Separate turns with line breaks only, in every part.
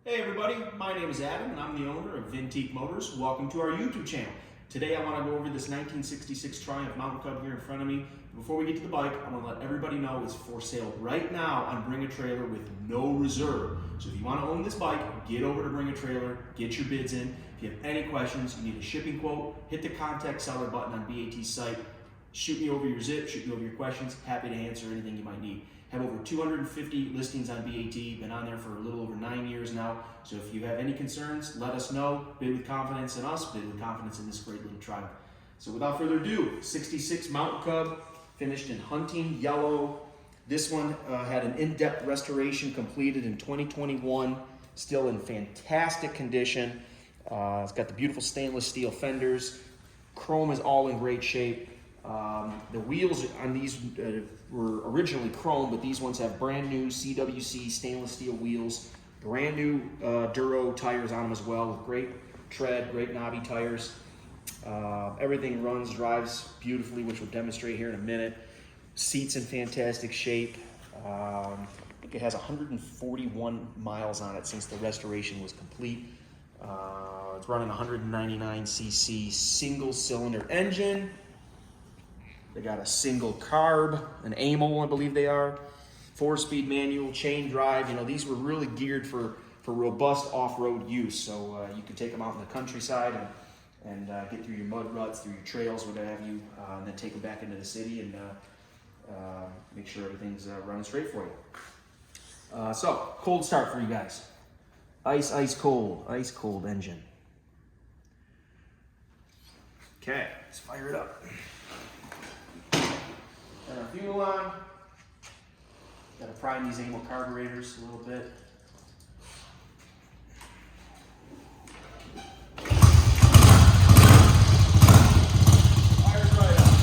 Hey everybody, my name is Adam and I'm the owner of Vintique Motors. Welcome to our YouTube channel. Today I want to go over this 1966 Triumph Mountain Cub here in front of me. Before we get to the bike, I want to let everybody know it's for sale right now on Bring a Trailer with no reserve. So if you want to own this bike, get over to Bring a Trailer, get your bids in. If you have any questions, you need a shipping quote, hit the contact seller button on BAT's site. Shoot me over your zip, shoot me over your questions. Happy to answer anything you might need. Have over 250 listings on BAT, been on there for a little over 9 years now. So if you have any concerns, let us know. Bid with confidence in us, bid with confidence in this great little Triumph. So without further ado, 66 Mountain Cub, finished in hunting yellow. This one had an in-depth restoration completed in 2021, still in fantastic condition. It's got the beautiful stainless steel fenders. Chrome is all in great shape. The wheels on these were originally chrome, but these ones have brand new CWC stainless steel wheels, brand new Duro tires on them as well, with great tread, great knobby tires. Everything runs, drives beautifully, which we'll demonstrate here in a minute. Seats in fantastic shape. I think it has 141 miles on it since the restoration was complete. It's running 199cc single cylinder engine. They got a single carb, an AMO, I believe they are, 4-speed manual, chain drive. You know, these were really geared for robust off-road use. So you can take them out in the countryside and get through your mud ruts, through your trails, what have you, and then take them back into the city and make sure everything's running straight for you. So, cold start for you guys. Ice cold engine. Okay, let's fire it up. Got our fuel on. Got to prime these AMO carburetors a little bit. Fires right up.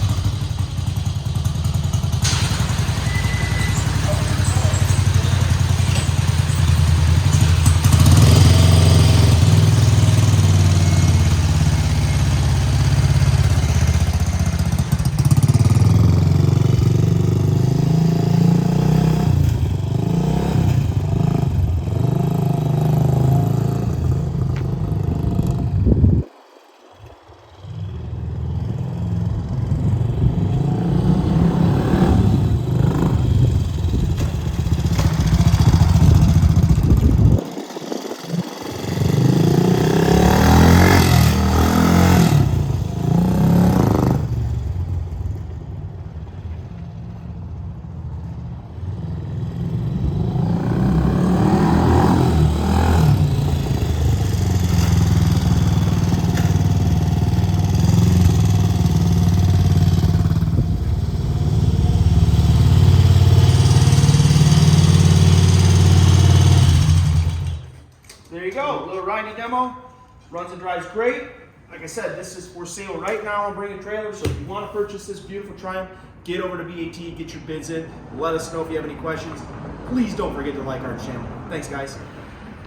There you go, a little riding demo. Runs and drives great. Like I said, this is for sale right now on Bring a Trailer. So if you want to purchase this beautiful Triumph, get over to BAT, get your bids in. Let us know if you have any questions. Please don't forget to like our channel. Thanks, guys.